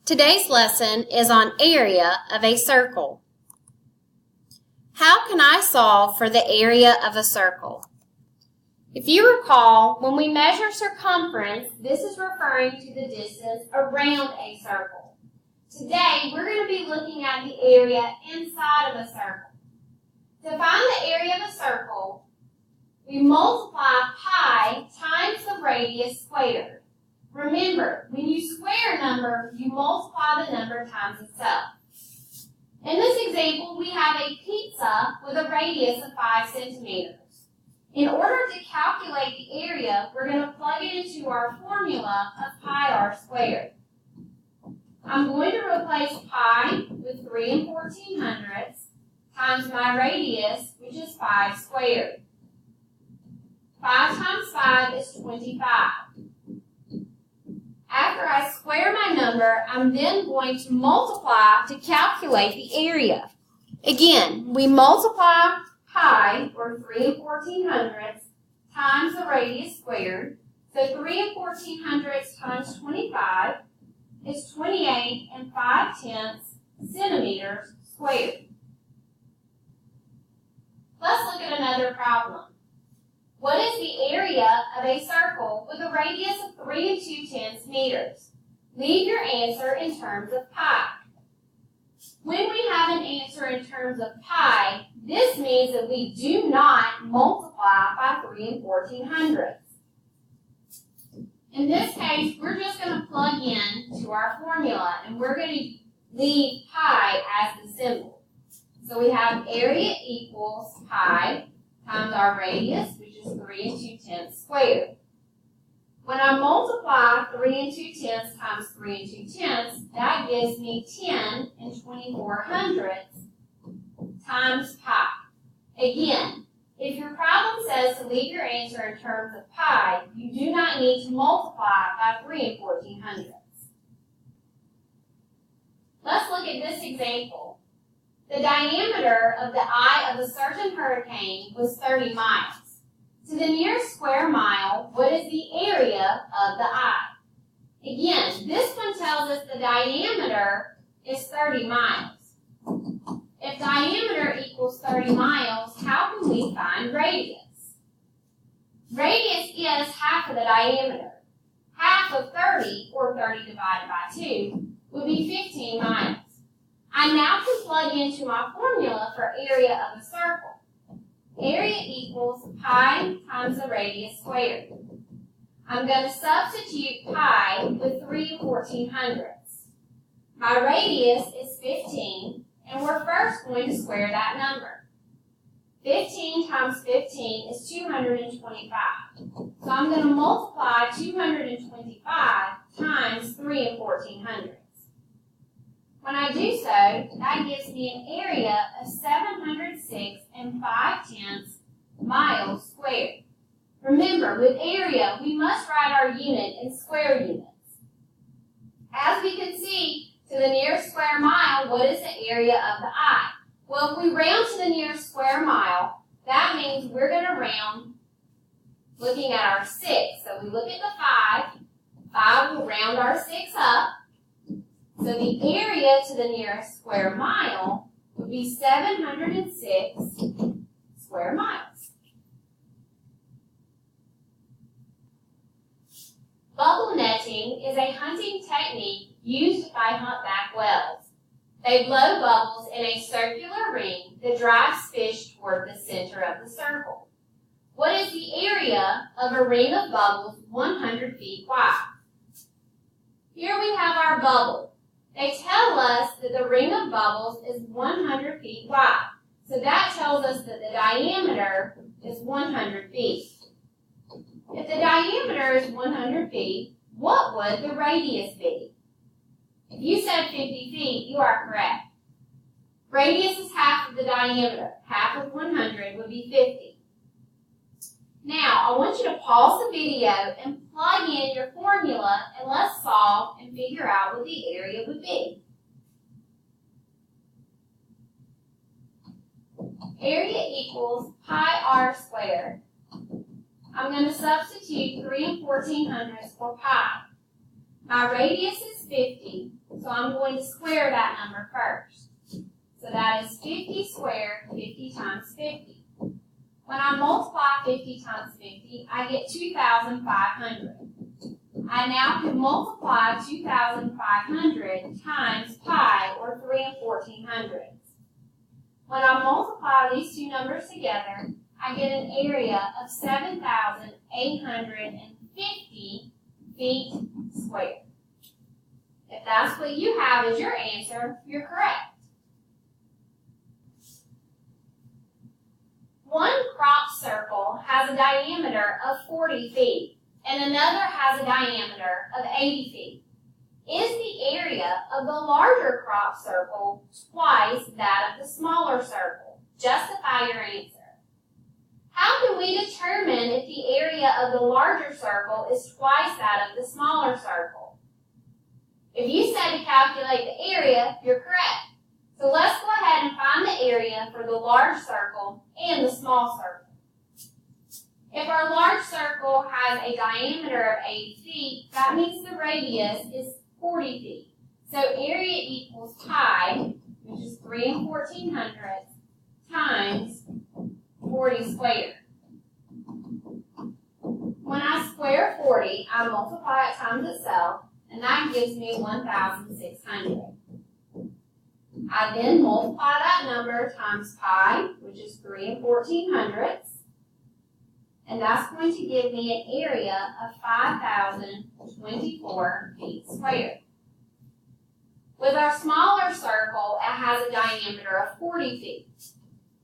Today's lesson is on area of a circle. How can I solve for the area of a circle? If you recall, when we measure circumference, this is referring to the distance around a circle. Today, we're going to be looking at the area inside of a circle. To find the area of a circle, we multiply pi times the radius squared. Remember, when you square a number, you multiply the number times itself. In this example, we have a pizza with a radius of 5 centimeters. In order to calculate the area, we're going to plug it into our formula of pi r squared. I'm going to replace pi with 3 1400 times my radius, which is 5 squared. 5 times 5 is 25. After I square my number, I'm then going to multiply to calculate the area. Again, we multiply pi, or 3 1400 times the radius squared. So 3 1400 times 25 is 28 5/10 centimeters squared. Let's look at another problem. What is the area of a circle with a radius of 3 2/10 meters? Leave your answer in terms of pi. When we have an answer in terms of pi, this means that we do not multiply by 3 1400. In this case, we're just going to plug in to our formula, and we're going to leave pi as the symbol. So we have area equals pi times our radius, which is 3 2/10 squared. When I multiply 3 2/10 times 3 2/10, that gives me 10 2400 times pi. Again, if your problem says to leave your answer in terms of pi, you do not need to multiply by 3 1400. Let's look at this example. The diameter of the eye of a certain hurricane was 30 miles. To the nearest square mile, what is the area of the eye? Again, this one tells us the diameter is 30 miles. If diameter equals 30 miles, how can we find radius? Radius is half of the diameter. Half of 30, or 30 divided by 2, would be 15 miles. I now can plug into my formula for area of a circle. Area equals pi times the radius squared. I'm going to substitute pi with 3 1400. My radius is 15, and we're first going to square that number. 15 times 15 is 225. So I'm going to multiply 225 times 3 1400. When I do so, that gives me an area of 706 5/10 miles squared. Remember, with area, we must write our unit in square units. As we can see, to the nearest square mile, what is the area of the eye? Well, if we round to the nearest square mile, that means we're going to round looking at our 6. So we look at the 5. 5 will round our 6 up. So the area to the nearest square mile would be 706 square miles. Bubble netting is a hunting technique used by humpback whales. They blow bubbles in a circular ring that drives fish toward the center of the circle. What is the area of a ring of bubbles 100 feet wide? Here we have our bubble. They tell us that the ring of bubbles is 100 feet wide. So that tells us that the diameter is 100 feet. If the diameter is 100 feet, what would the radius be? If you said 50 feet, you are correct. Radius is half of the diameter. Half of 100 would be 50. Now, I want you to pause the video and plug in your formula, and let's solve and figure out what the area would be. Area equals pi r squared. I'm going to substitute 3 1400 for pi. My radius is 50, so So I'm going to square that number first. So that is 50 squared, 50 times 50. When I multiply 50 times 50, I get 2,500. I now can multiply 2,500 times pi, or 3 1400ths. When I multiply these two numbers together, I get an area of 7,850 feet squared. If that's what you have as your answer, you're correct. One crop circle has a diameter of 40 feet, and another has a diameter of 80 feet. Is the area of the larger crop circle twice that of the smaller circle? Justify your answer. How can we determine if the area of the larger circle is twice that of the smaller circle? If you said to calculate the area, you're correct. So let's go ahead and find the area for the large circle and the small circle. If our large circle has a diameter of 80 feet, that means the radius is 40 feet. So area equals pi, which is 3 1400ths, times 40 squared. When I square 40, I multiply it times itself, and that gives me 1,600. I then multiply that number times pi, which is 3 1400ths, and that's going to give me an area of 5,024 feet squared. With our smaller circle, it has a diameter of 40 feet.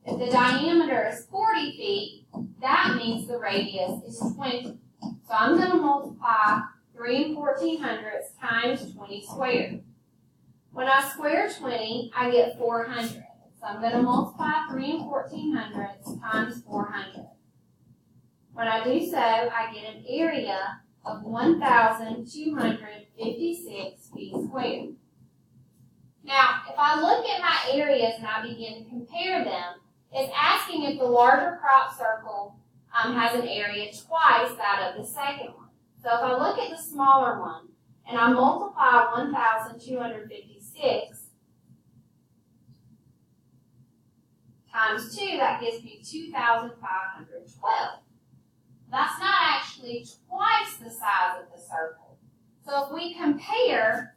If the diameter is 40 feet, that means the radius is 20. So I'm going to multiply 3 1400ths times 20 squared. When I square 20, I get 400. So I'm going to multiply 3 1400ths times 400. When I do so, I get an area of 1,256 feet squared. Now, if I look at my areas and I begin to compare them, it's asking if the larger crop circle has an area twice that of the second one. So if I look at the smaller one and I multiply 1,256 times 2, that gives me 2,512. That's not actually twice the size of the circle. So if we compare,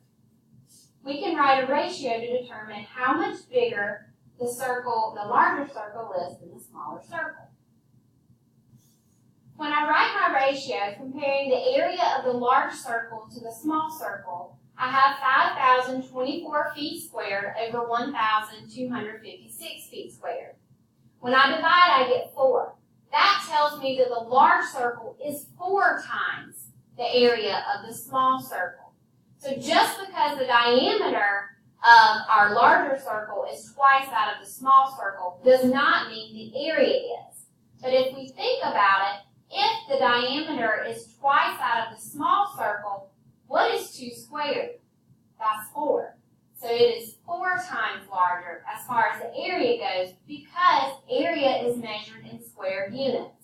we can write a ratio to determine how much bigger the larger circle is than the smaller circle. When I write my ratio comparing the area of the large circle to the small circle, I have 5,024 feet squared over 1,256 feet squared. When I divide, I get 4. That tells me that the large circle is 4 times the area of the small circle. So just because the diameter of our larger circle is twice that of the small circle does not mean the area is. But if we think about it, if the diameter is twice that of the small circle, what is 2 squared? That's 4. So it is 4 times larger as far as the area goes because area is measured in square units.